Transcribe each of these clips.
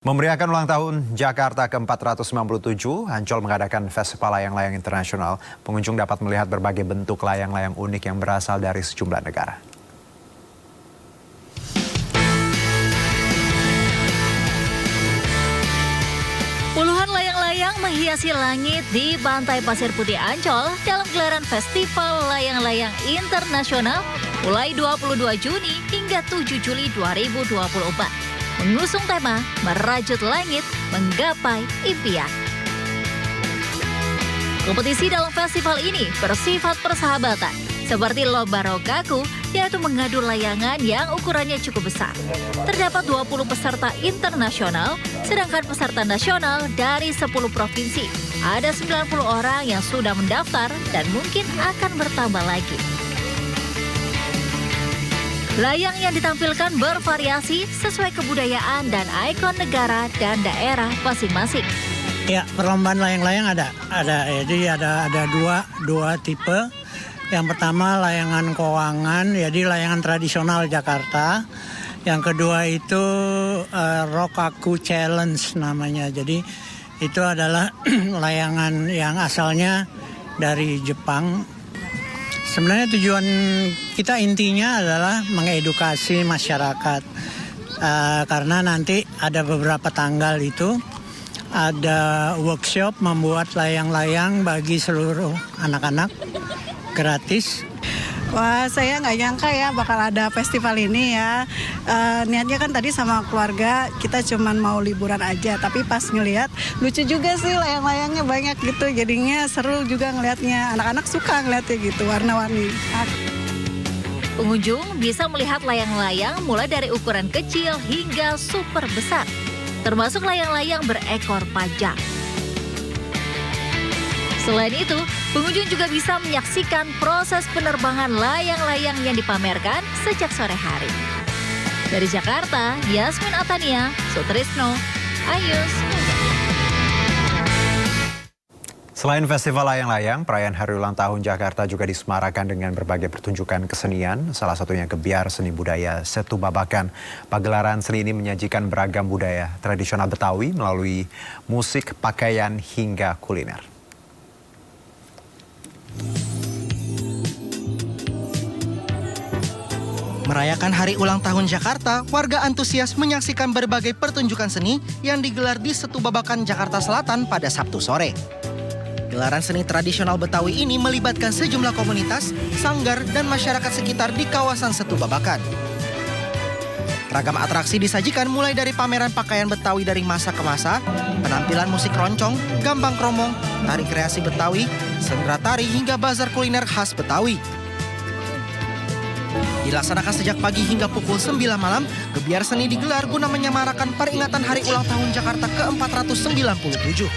Memeriahkan ulang tahun Jakarta ke-497, Ancol mengadakan Festival Layang-Layang Internasional. Pengunjung dapat melihat berbagai bentuk layang-layang unik yang berasal dari sejumlah negara. Puluhan layang-layang menghiasi langit di Pantai Pasir Putih Ancol dalam gelaran Festival Layang-Layang Internasional mulai 22 Juni hingga 7 Juli 2024. Mengusung tema Merajut Langit Menggapai Impian. Kompetisi dalam festival ini bersifat persahabatan, seperti lomba rokaku, yaitu mengadu layangan yang ukurannya cukup besar. Terdapat 20 peserta internasional, sedangkan peserta nasional dari 10 provinsi. Ada 90 orang yang sudah mendaftar dan mungkin akan bertambah lagi. Layang yang ditampilkan bervariasi sesuai kebudayaan dan ikon negara dan daerah masing-masing. Ya, perlombaan layang-layang ada. Jadi ada dua tipe. Yang pertama layangan kowangan, jadi layangan tradisional Jakarta. Yang kedua itu Rokaku Challenge namanya. Jadi itu adalah layangan yang asalnya dari Jepang. Sebenarnya tujuan kita intinya adalah mengedukasi masyarakat. Karena nanti ada beberapa tanggal itu ada workshop membuat layang-layang bagi seluruh anak-anak gratis. Wah, saya nggak nyangka ya bakal ada festival ini ya. Niatnya kan tadi sama keluarga kita cuman mau liburan aja, tapi pas ngelihat lucu juga sih layang-layangnya banyak gitu. Jadinya seru juga ngelihatnya. Anak-anak suka ngelihatnya gitu, warna-warni. Pengunjung bisa melihat layang-layang mulai dari ukuran kecil hingga super besar, termasuk layang-layang berekor panjang. Selain itu, pengunjung juga bisa menyaksikan proses penerbangan layang-layang yang dipamerkan sejak sore hari. Dari Jakarta, Yasmin Atania, Sutrisno, Ayus. Selain festival layang-layang, perayaan Hari Ulang Tahun Jakarta juga disemarakan dengan berbagai pertunjukan kesenian, salah satunya Gebyar Seni Budaya Setu Babakan. Pagelaran seni ini menyajikan beragam budaya tradisional Betawi melalui musik, pakaian, hingga kuliner. Merayakan Hari Ulang Tahun Jakarta, warga antusias menyaksikan berbagai pertunjukan seni yang digelar di Setu Babakan, Jakarta Selatan pada Sabtu sore. Gelaran seni tradisional Betawi ini melibatkan sejumlah komunitas, sanggar, dan masyarakat sekitar di kawasan Setu Babakan. Ragam atraksi disajikan mulai dari pameran pakaian Betawi dari masa ke masa, penampilan musik roncong, gambang kromong, tari kreasi Betawi, sendera tari hingga bazar kuliner khas Betawi. Dilaksanakan sejak pagi hingga pukul 9 malam, gebyar seni digelar guna menyemarakan peringatan Hari Ulang Tahun Jakarta ke-497.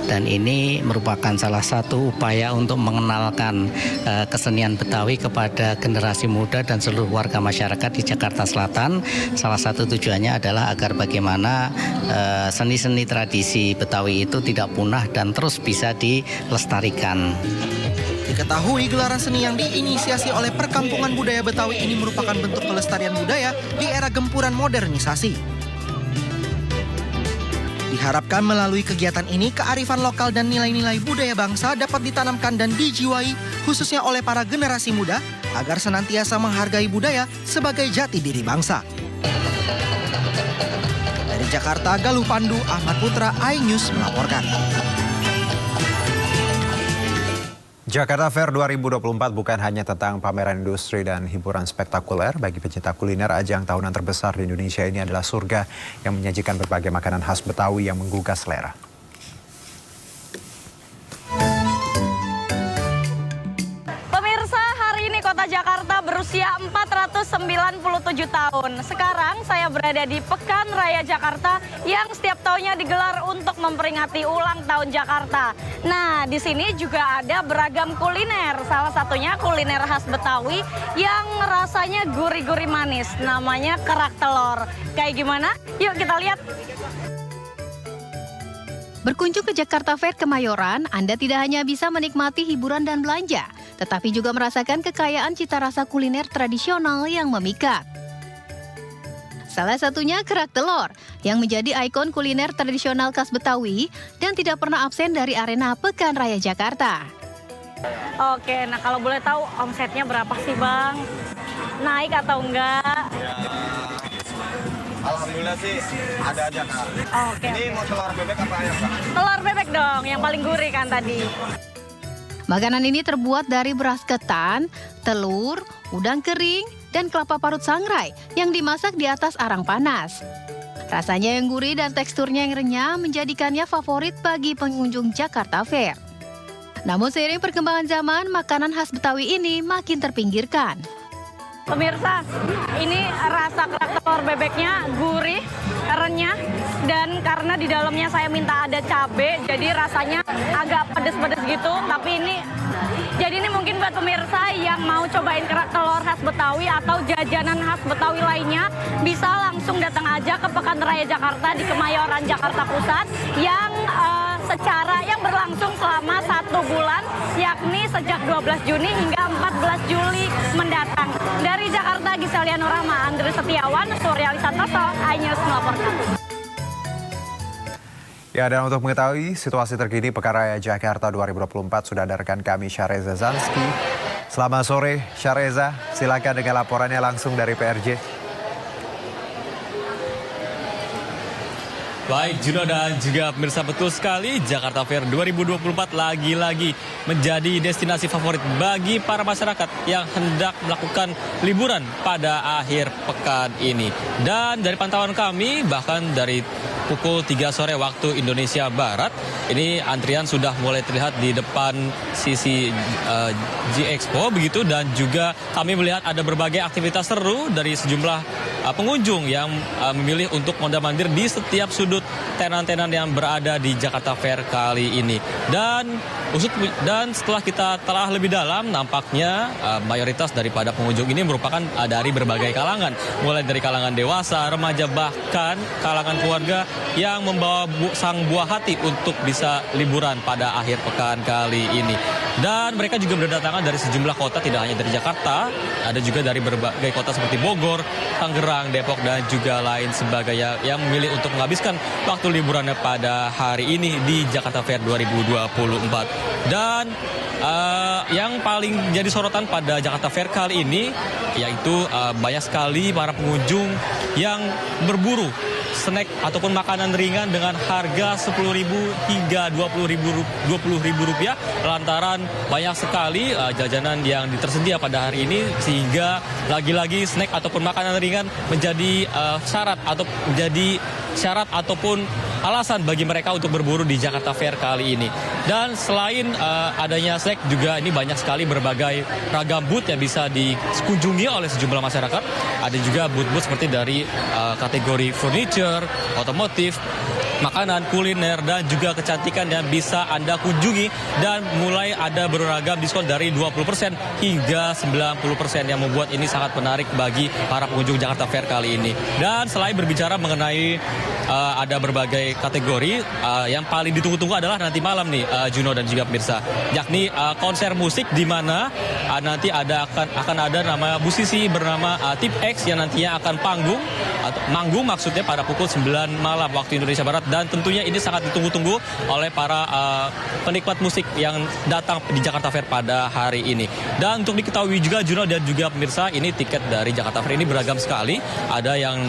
Dan ini merupakan salah satu upaya untuk mengenalkan kesenian Betawi kepada generasi muda dan seluruh warga masyarakat di Jakarta Selatan. Salah satu tujuannya adalah agar bagaimana seni-seni tradisi Betawi itu tidak punah dan terus bisa dilestarikan. Diketahui gelaran seni yang diinisiasi oleh Perkampungan Budaya Betawi ini merupakan bentuk pelestarian budaya di era gempuran modernisasi. Diharapkan melalui kegiatan ini, kearifan lokal dan nilai-nilai budaya bangsa dapat ditanamkan dan dijiwai khususnya oleh para generasi muda agar senantiasa menghargai budaya sebagai jati diri bangsa. Dari Jakarta, Galuh Pandu, Ahmad Putra, iNews melaporkan. Jakarta Fair 2024 bukan hanya tentang pameran industri dan hiburan spektakuler. Bagi pencinta kuliner, ajang tahunan terbesar di Indonesia ini adalah surga yang menyajikan berbagai makanan khas Betawi yang menggugah selera. Pemirsa, hari ini Kota Jakarta berusia 497 tahun. Sekarang saya berada di Pekan Raya Jakarta yang setiap tahunnya digelar untuk memperingati ulang tahun Jakarta. Nah, di sini juga ada beragam kuliner. Salah satunya kuliner khas Betawi yang rasanya gurih-gurih manis. Namanya kerak telur. Kayak gimana? Yuk kita lihat. Berkunjung ke Jakarta Fair Kemayoran, Anda tidak hanya bisa menikmati hiburan dan belanja, tetapi juga merasakan kekayaan cita rasa kuliner tradisional yang memikat. Salah satunya kerak telur yang menjadi ikon kuliner tradisional khas Betawi dan tidak pernah absen dari arena Pekan Raya Jakarta. Oke, nah kalau boleh tahu omsetnya berapa sih Bang? Naik atau enggak? Alhamdulillah sih ada aja Kak. Oke. Ini mau telur bebek apa ayam Kak? Telur bebek dong, yang paling gurih kan tadi. Makanan ini terbuat dari beras ketan, telur, udang kering, dan kelapa parut sangrai yang dimasak di atas arang panas. Rasanya yang gurih dan teksturnya yang renyah menjadikannya favorit bagi pengunjung Jakarta Fair. Namun seiring perkembangan zaman, makanan khas Betawi ini makin terpinggirkan. Pemirsa, ini rasa kerak telur bebeknya gurih, renyah, dan karena di dalamnya saya minta ada cabai, jadi rasanya agak pedes-pedes gitu. Tapi jadi ini mungkin buat pemirsa yang mau cobain kerak telur khas Betawi atau jajanan khas Betawi lainnya, bisa langsung datang aja ke Pekan Raya Jakarta di Kemayoran, Jakarta Pusat yang yang berlangsung selama 1 bulan, yakni sejak 12 Juni hingga 14 Juli mendatang. Dari Jakarta, Giseliana Rahma, Andri Setiawan, Surya Wisantoso, iNews melaporkan. Ya, dan untuk mengetahui situasi terkini Pekan Raya Jakarta 2024 sudah ada rekan kami Syareza Zanski. Selamat sore Syareza, silakan dengan laporannya langsung dari PRJ. Baik Juno dan juga pemirsa, betul sekali Jakarta Fair 2024 lagi-lagi menjadi destinasi favorit bagi para masyarakat yang hendak melakukan liburan pada akhir pekan ini. Dan dari pantauan kami bahkan dari pukul 3 sore waktu Indonesia Barat, ini antrian sudah mulai terlihat di depan sisi G-Expo begitu, dan juga kami melihat ada berbagai aktivitas seru dari sejumlah pengunjung yang memilih untuk mondar-mandir di setiap sudut tenan-tenan yang berada di Jakarta Fair kali ini. Dan setelah kita telah lebih dalam, nampaknya mayoritas daripada pengunjung ini merupakan dari berbagai kalangan, mulai dari kalangan dewasa, remaja, bahkan kalangan keluarga yang membawa sang buah hati untuk bisa liburan pada akhir pekan kali ini. Dan mereka juga berdatangan dari sejumlah kota, tidak hanya dari Jakarta, ada juga dari berbagai kota seperti Bogor, Tangerang, Depok, dan juga lain sebagainya yang memilih untuk menghabiskan waktu liburannya pada hari ini di Jakarta Fair 2024. Dan yang paling jadi sorotan pada Jakarta Fair kali ini yaitu banyak sekali para pengunjung yang berburu snack ataupun makanan ringan dengan harga Rp10.000 hingga Rp20.000 lantaran banyak sekali jajanan yang tersedia pada hari ini, sehingga lagi-lagi snack ataupun makanan ringan menjadi syarat ataupun alasan bagi mereka untuk berburu di Jakarta Fair kali ini. Dan selain adanya snack, juga ini banyak sekali berbagai ragam booth yang bisa dikunjungi oleh sejumlah masyarakat. Ada juga booth-booth seperti dari kategori furniture, otomotif, makanan, kuliner, dan juga kecantikan yang bisa Anda kunjungi, dan mulai ada beragam diskon dari 20% hingga 90% yang membuat ini sangat menarik bagi para pengunjung Jakarta Fair kali ini. Dan selain berbicara mengenai ada berbagai kategori, yang paling ditunggu-tunggu adalah nanti malam nih Juno dan juga pemirsa, yakni konser musik di mana nanti akan ada nama musisi bernama Tip X yang nantinya akan manggung maksudnya pada pukul 9 malam waktu Indonesia Barat. Dan tentunya ini sangat ditunggu-tunggu oleh para penikmat musik yang datang di Jakarta Fair pada hari ini. Dan untuk diketahui juga Juno dan juga pemirsa, ini tiket dari Jakarta Fair ini beragam sekali. Ada yang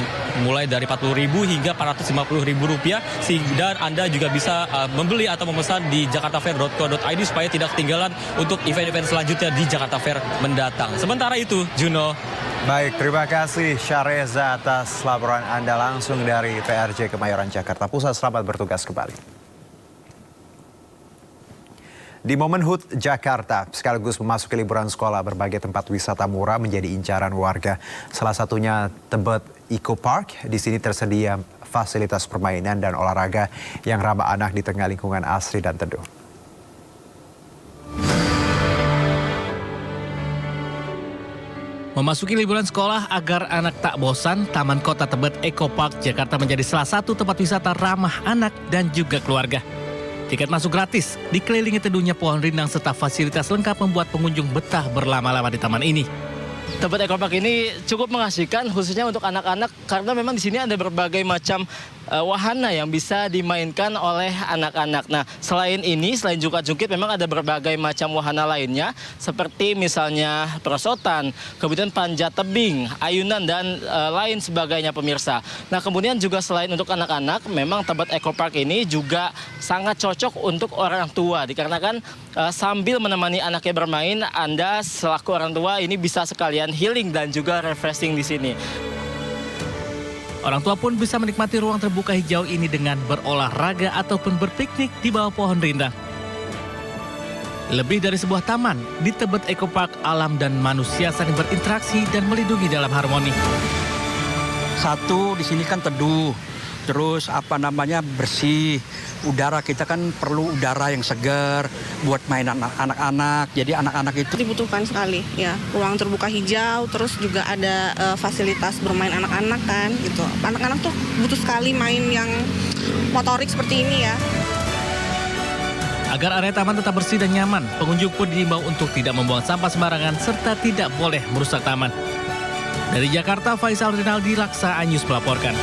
mulai dari Rp40.000 hingga Rp450.000, dan Anda juga bisa membeli atau memesan di jakartafair.co.id supaya tidak ketinggalan untuk event-event selanjutnya di Jakarta Fair mendatang. Sementara itu, Juno. Baik, terima kasih Syareza atas laporan Anda langsung dari PRJ Kemayoran, Jakarta Pusat. Selamat bertugas kembali. Di momen HUT Jakarta, sekaligus memasuki liburan sekolah, berbagai tempat wisata murah menjadi incaran warga. Salah satunya Tebet Eco Park. Di sini tersedia fasilitas permainan dan olahraga yang ramah anak di tengah lingkungan asri dan teduh. Memasuki liburan sekolah agar anak tak bosan, Taman Kota Tebet Eco Park Jakarta menjadi salah satu tempat wisata ramah anak dan juga keluarga. Tiket masuk gratis, dikelilingi teduhnya pohon rindang serta fasilitas lengkap membuat pengunjung betah berlama-lama di taman ini. Tebet Eco Park ini cukup mengasihkan khususnya untuk anak-anak karena memang di sini ada berbagai macam wahana yang bisa dimainkan oleh anak-anak. Nah, selain ini, selain jungkat-jungkit memang ada berbagai macam wahana lainnya seperti misalnya perosotan, kemudian panjat tebing, ayunan dan lain sebagainya pemirsa. Nah, kemudian juga selain untuk anak-anak, memang Tebet Eco Park ini juga sangat cocok untuk orang tua dikarenakan sambil menemani anaknya bermain, Anda selaku orang tua ini bisa sekalian healing dan juga refreshing di sini. Orang tua pun bisa menikmati ruang terbuka hijau ini dengan berolahraga ataupun berpiknik di bawah pohon rindang. Lebih dari sebuah taman, di Tebet Eco Park alam dan manusia saling berinteraksi dan melindungi dalam harmoni. Satu, di sini kan teduh, terus bersih. Udara kita kan perlu udara yang segar buat mainan anak-anak. Jadi anak-anak itu dibutuhkan sekali ya, ruang terbuka hijau, terus juga ada fasilitas bermain anak-anak kan gitu. Anak-anak tuh butuh sekali main yang motorik seperti ini ya. Agar area taman tetap bersih dan nyaman, pengunjung pun diimbau untuk tidak membuang sampah sembarangan serta tidak boleh merusak taman. Dari Jakarta, Faisal Rinaldi, Laksa Anyus melaporkan.